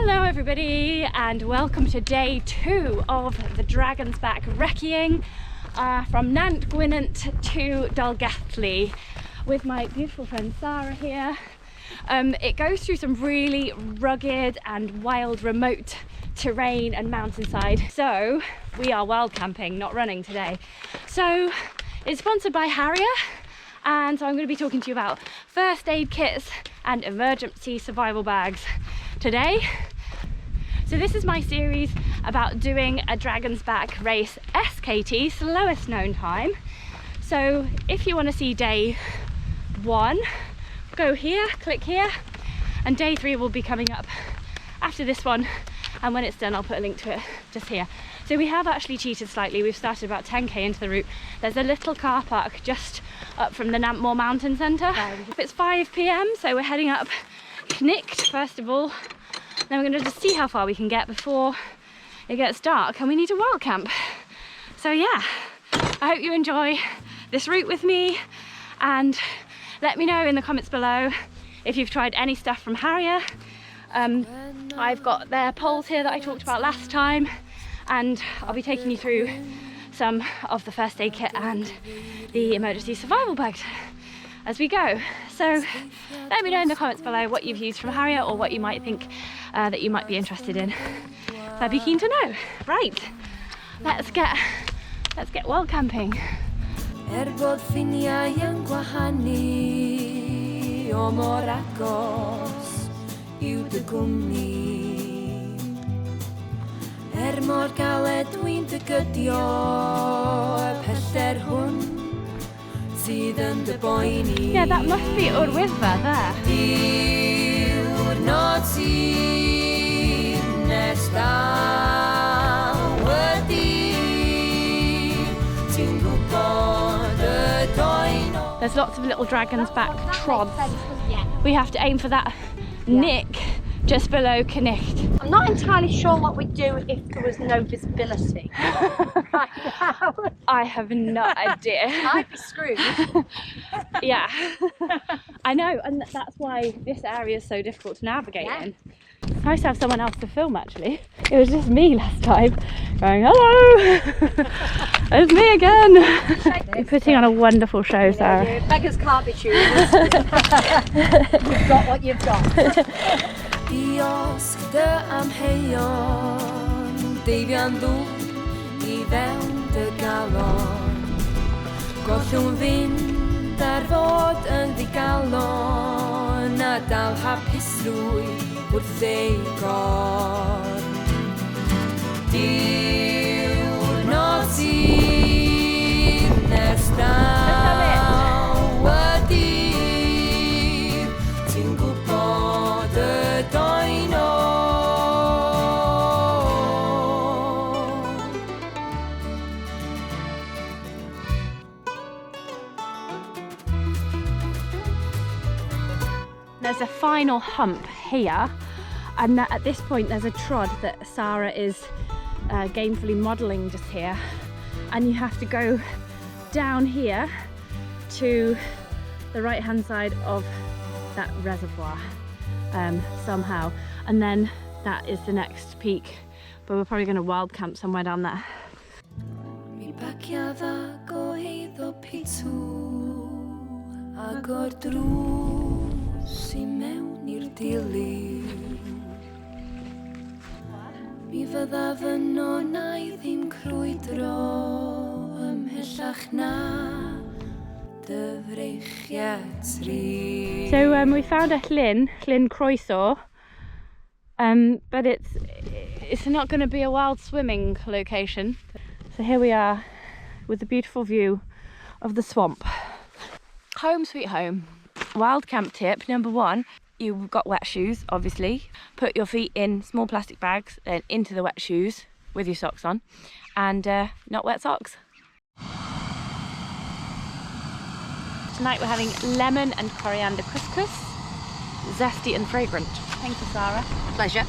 Hello everybody and welcome to day 2 of the Dragon's Back recceing from Nant, Gwynant to Dolgellau with my beautiful friend Sarah here. It goes through some really rugged and wild remote terrain and mountainside, so we are wild camping, not running today. So it's sponsored by Harrier, and so I'm going to be talking to you about first aid kits and emergency survival bags today. So this is my series about doing a Dragon's Back race SKT, slowest known time. So if you want to see day 1, go here, click here, and day 3 will be coming up after this one, and when it's done I'll put a link to it just here. So we have actually cheated slightly. We've started about 10k into the route. There's a little car park just up from the Nant Mountain Centre. It's 5 p.m, so we're heading up Knicht first of all. Then we're going to just see how far we can get before it gets dark and we need a wild camp. So yeah, I hope you enjoy this route with me, and let me know in the comments below if you've tried any stuff from Harrier. I've got their poles here that I talked about last time, and I'll be taking you through some of the first aid kit and the emergency survival bags as we go. So let me know in the comments below what you've used from Harrier or what you might think that you might be interested in. So I'd be keen to know. Right, let's get wild camping. Mor galed dwi'n dy gydio y pellter hwn sydd yn dy boeni. Yeah, that must be Wyddfa there. Diwrnod sydd nes dal wedi ti'n gwybod y doen o. There's lots of little Dragon's Back trods. We have to aim for that nick just below Knicht. I'm not entirely sure what we'd do if there was no visibility. I have no idea. I'd be screwed. Yeah, I know, and that's why this area is so difficult to navigate in. It's nice to have someone else to film actually. It was just me last time going, hello, it's me again. You're putting on a wonderful show, Sarah. Beggars can't be choosers. You've got what you've got. Diosg dy amheuon, deifian ddŵr I fewn dy galon. Gollwn fynd ar fod yn ddigalon, a dal hapusrwydd wrth ei gorn. Diwrnod sydd nes dal wedi, ti'n gwybod y doen o. There's a final hump here, and at this point there's a trod that Sarah is gamefully modelling just here, and you have to go down here to the right hand side of that reservoir somehow, and then that is the next peak, but we're probably going to wild camp somewhere down there. Mi baciava goeiddo pitw ag o'r drws I mewn i'r dilyn. Mi fydda fy nonau ddim crwydro ymhellach na dy freichiad tri. So we found a Llyn croeso, but it's not going to be a wild swimming location. So here we are with the beautiful view of the swamp. Home sweet home. Wild camp tip number 1, you've got wet shoes obviously. Put your feet in small plastic bags, then into the wet shoes with your socks on, and not wet socks. Tonight we're having lemon and coriander couscous, zesty and fragrant. Thank you, Sarah. Pleasure.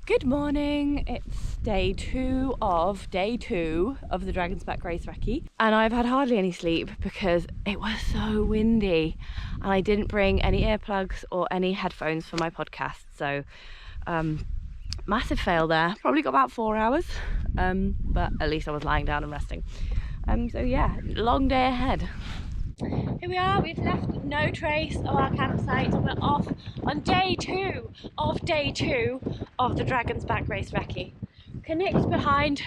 Good morning, it's day two of the Dragon's Back race recce, and I've had hardly any sleep because it was so windy and I didn't bring any earplugs or any headphones for my podcast, so massive fail there. Probably got about 4 hours, but at least I was lying down and resting. So yeah, long day ahead. Here we are, we've left no trace of our campsite and we're off on day two of the Dragon's Back race recce. Connect behind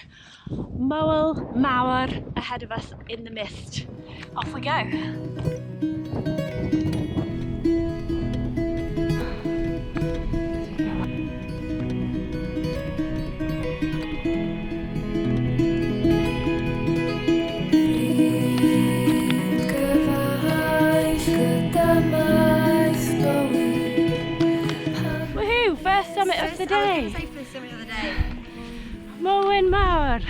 Moel Mawr ahead of us in the mist. Off we go. Woohoo! First summit of the day. First summit of the day. Moel Mawr.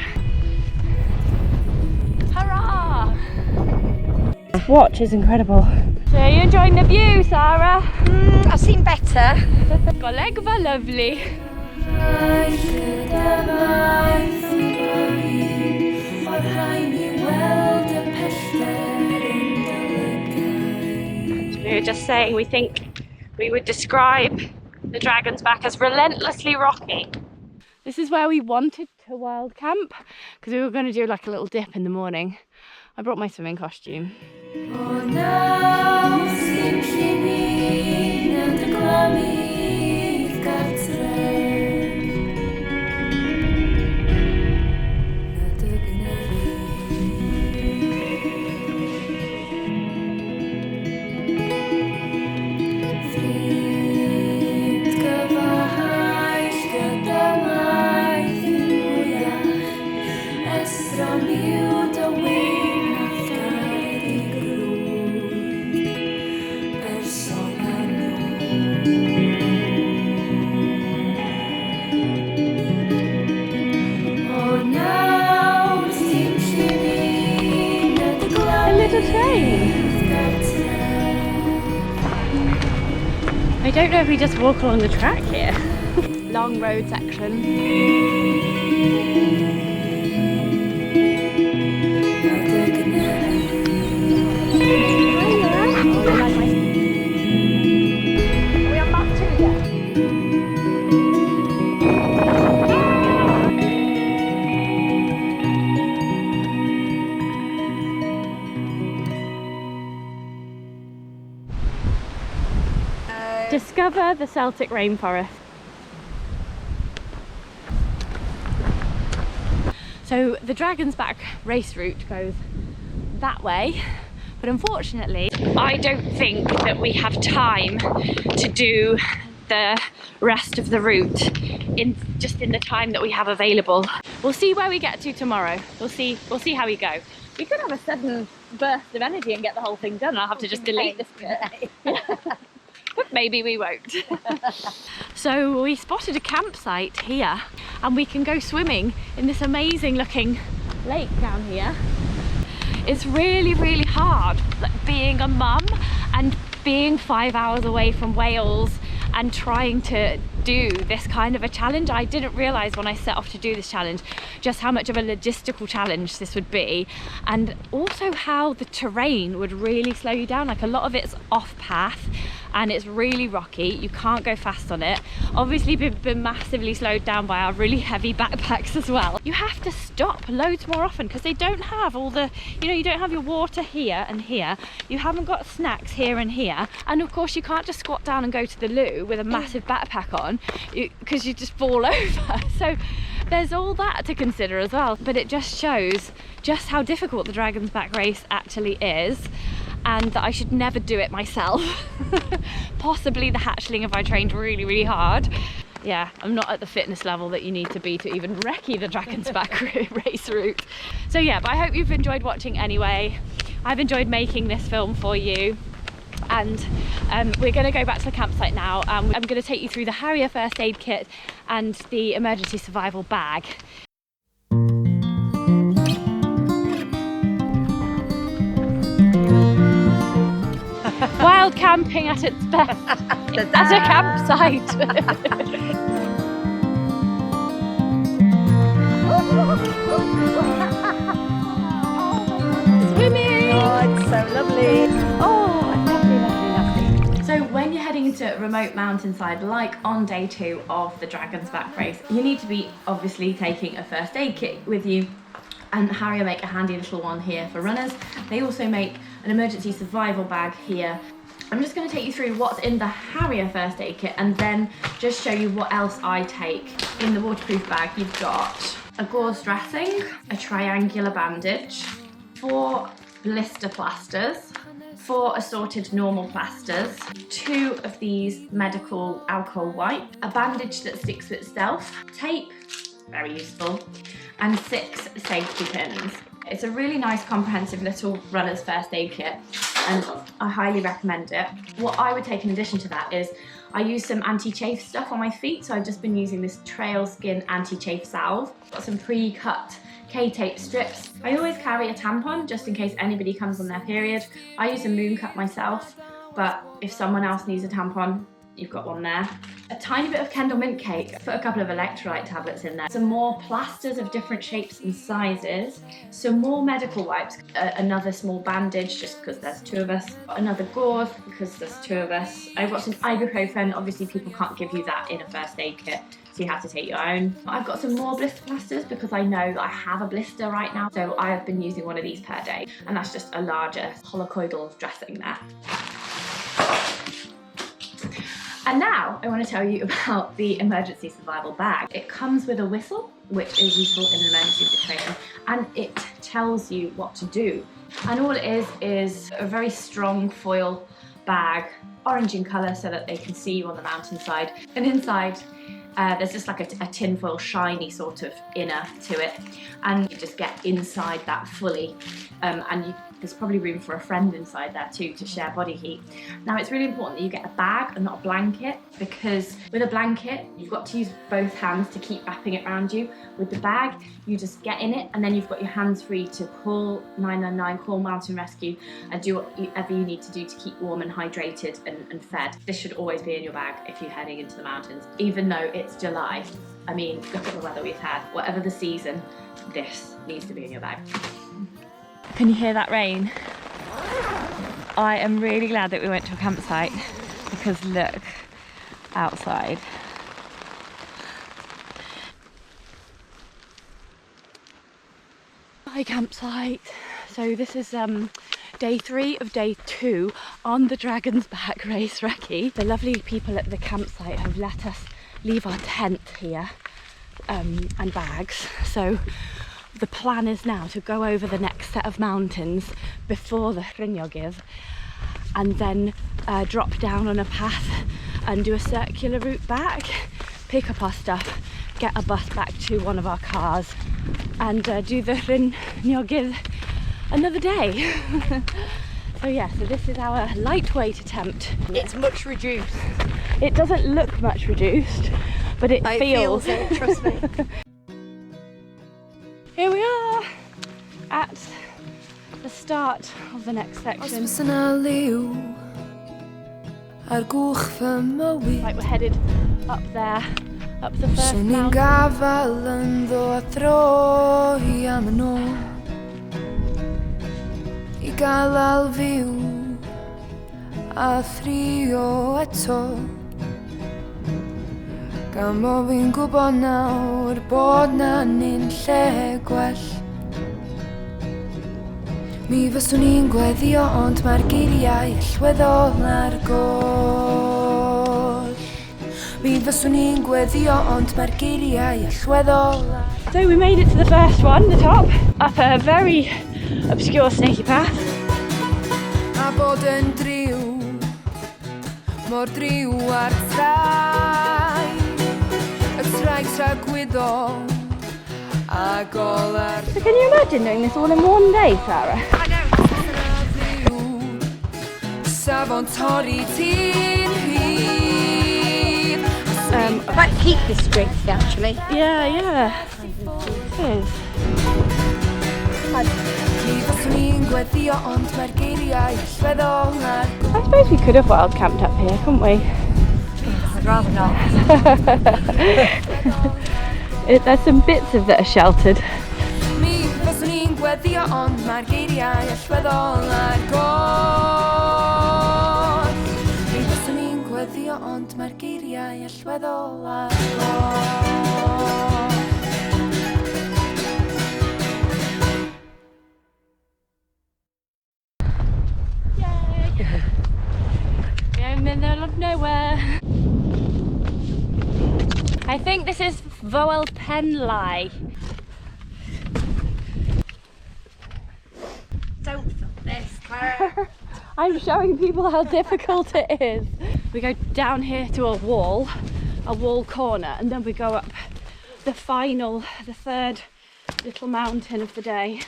Hurrah! This watch is incredible. So are you enjoying the view, Sarah? I've seen better. Golegva lovely. We were just saying we think we would describe the Dragon's Back as relentlessly rocky. This is where we wanted to wild camp because we were going to do like a little dip in the morning. I brought my swimming costume. I don't know if we just walk along the track here. Long road section. Discover the Celtic rainforest. So the Dragon's Back race route goes that way, but unfortunately I don't think that we have time to do the rest of the route in the time that we have available. We'll see where we get to tomorrow. We'll see how we go. We could have a sudden burst of energy and get the whole thing done. I'll have to just delete this bit. But maybe we won't. So we spotted a campsite here and we can go swimming in this amazing looking lake down here. It's really, really hard being a mum and being 5 hours away from Wales and trying to do this kind of a challenge. I didn't realise when I set off to do this challenge just how much of a logistical challenge this would be, and also how the terrain would really slow you down. Like, a lot of it's off path and it's really rocky, you can't go fast on it. Obviously we've been massively slowed down by our really heavy backpacks as well. You have to stop loads more often because they don't have all the, you don't have your water here and here, you haven't got snacks here and here, and of course you can't just squat down and go to the loo with a massive backpack on because you just fall over. So there's all that to consider as well, but it just shows just how difficult the Dragon's Back race actually is, and that I should never do it myself. Possibly the hatchling if I trained really, really hard. Yeah, I'm not at the fitness level that you need to be to even recce the Dragon's Back race route. So yeah, but I hope you've enjoyed watching anyway. I've enjoyed making this film for you. And we're going to go back to the campsite now. I'm going to take you through the Harrier first aid kit and the emergency survival bag. Wild camping at its best at a campsite. Swimming! Oh, it's so lovely. Oh, lovely, lovely, lovely. So when you're heading into a remote mountainside, like on day 2 of the Dragon's Back race, you need to be obviously taking a first aid kit with you. And Harrier make a handy little one here for runners. They also make an emergency survival bag here. I'm just going to take you through what's in the Harrier first aid kit and then just show you what else I take. In the waterproof bag, you've got a gauze dressing, a triangular bandage, 4 blister plasters, 4 assorted normal plasters, 2 of these medical alcohol wipe, a bandage that sticks to itself, tape, very useful, and 6 safety pins. It's a really nice comprehensive little runner's first aid kit and I highly recommend it. What I would take in addition to that is I use some anti-chafe stuff on my feet, so I've just been using this Trail Skin anti-chafe salve. Got some pre-cut K-tape strips. I always carry a tampon just in case anybody comes on their period. I use a moon cup myself, but if someone else needs a tampon, you've got one there. A tiny bit of Kendal mint cake. Put a couple of electrolyte tablets in there. Some more plasters of different shapes and sizes. Some more medical wipes. Another small bandage just because there's 2 of us. Another gauze because there's 2 of us. I've got some ibuprofen. Obviously people can't give you that in a first aid kit, so you have to take your own. I've got some more blister plasters because I know that I have a blister right now, so I have been using one of these per day, and that's just a larger holocoidal dressing there. And now I want to tell you about the emergency survival bag. It comes with a whistle, which is useful in an emergency situation, and it tells you what to do. And all it is a very strong foil bag, orange in colour so that they can see you on the mountainside. And inside there's just like a tinfoil shiny sort of inner to it, and you just get inside that fully, and there's probably room for a friend inside there too to share body heat. Now it's really important that you get a bag and not a blanket, because with a blanket you've got to use both hands to keep wrapping it around you. With the bag you just get in it and then you've got your hands free to call 999, call mountain rescue, and do whatever you need to do to keep warm and hydrated and fed. This should always be in your bag if you're heading into the mountains, even though it's July. I mean, look at the weather we've had. Whatever the season, this needs to be in your bag. Can you hear that rain? I am really glad that we went to a campsite, because look outside. Hi campsite. So this is day 3 of day 2 on the Dragon's Back race recce. The lovely people at the campsite have let us leave our tent here and bags. So the plan is now to go over the next set of mountains before the Rhinogydd and then drop down on a path and do a circular route back, pick up our stuff, get a bus back to one of our cars and do the Rhinogydd another day. So yeah, so this is our lightweight attempt. It's much reduced. It doesn't look much reduced, but it feels it, trust me. Here we are at the start of the next section. Right, we're headed up there, up the first mountain. Gan bo fi'n gwybod nawr bod na ni'n lle gwell. Mi fyswn i'n gweddio ond mae'r geiriau allweddol ar goll. Mi fyswn i'n gweddio ond mae'r geiriau allweddol ar... So we made it to the first one, the top, up a very obscure snaky path. A bod yn driw, mor driw ar trai. So can you imagine doing this all in one day, Sarah? I know. I might keep this strength actually. Yeah. It is. I suppose we could have wild camped up here, couldn't we? I'd rather not. There's some bits of that are sheltered. Mi fyswn i'n gweddio ond mae'r geiriau allweddol ar god. Mi fyswn i'n gweddio ond mae'r geiriau allweddol ar god. Yay! We're in the middle of nowhere. I think this is Hywel Penlai. Don't film this, Claire. I'm showing people how difficult it is. We go down here to a wall corner, and then we go up the third little mountain of the day.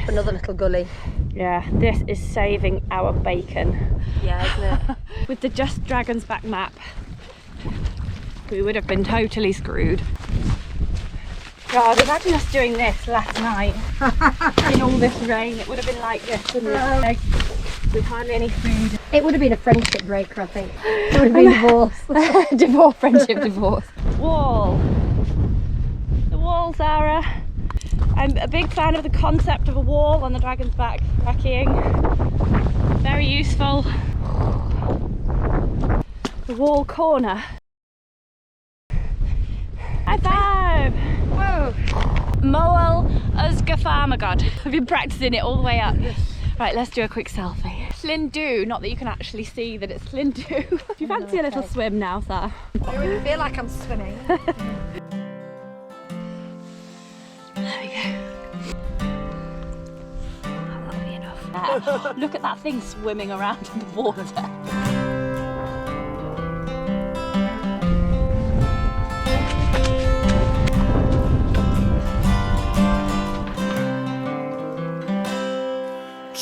Another little gully. Yeah, this is saving our bacon. Yeah, isn't it? With the Just Dragon's Back map, we would have been totally screwed. God, imagine us doing this last night in all this rain. It would have been like this, wouldn't it? With hardly any food. It would have been a friendship breaker, I think. It would have been divorce. Friendship divorce. Wall. The wall, Sarah. I'm a big fan of the concept of a wall on the Dragon's Back recceing. Very useful. The wall corner. High five! Whoa! Moel Ysgaffarmagod. I've been practicing it all the way up. Right, let's do a quick selfie. Llyn, not that you can actually see that it's Llyn. Do you fancy a little swim now, Sarah? I really feel like I'm swimming. There we go. That'll be enough. Look at that thing swimming around in the water.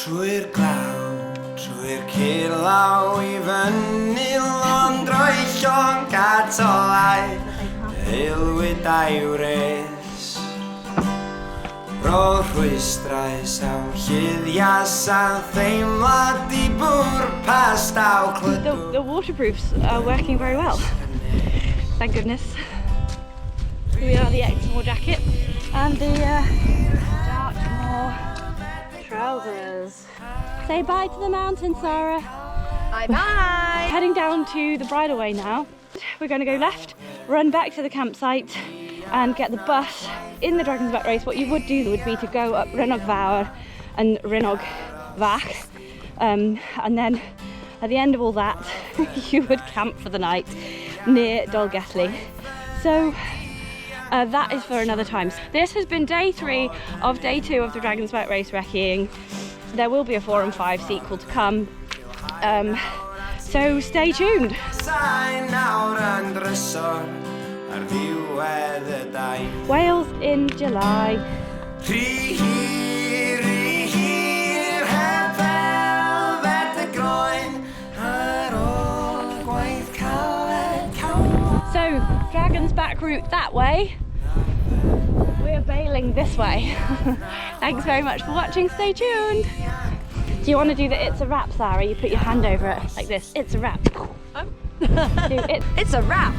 Trwy'r glaw, trwy'r cirlaw I fyny Londroellon gatolau Eilwyd aywres Ro'r rhwystrau sawl llyddias a theimlad I bwrpas daw clydw The waterproofs are working very well. Thank goodness. Here we are, the Exmoor jacket and the Dartmoor trousers. Say bye to the mountain, Sarah. Bye bye. Heading down to the bridleway now. We're going to go left, run back to the campsite and get the bus. In the Dragon's Back race, what you would do would be to go up Rhinogydd and Rhinogydd, and then at the end of all that, you would camp for the night near Dolgellau. So that is for another time. This has been day 3 of day 2 of the Dragon's Back race recceing. There will be a 4 and 5 sequel to come. So stay tuned. Wales in July. So, Dragon's Back route that way. We're bailing this way. Thanks very much for watching. Stay tuned. Do you want to do the It's a Wrap, Sarah? You put your hand over it like this. It's a wrap. Oh. Do it. It's a wrap.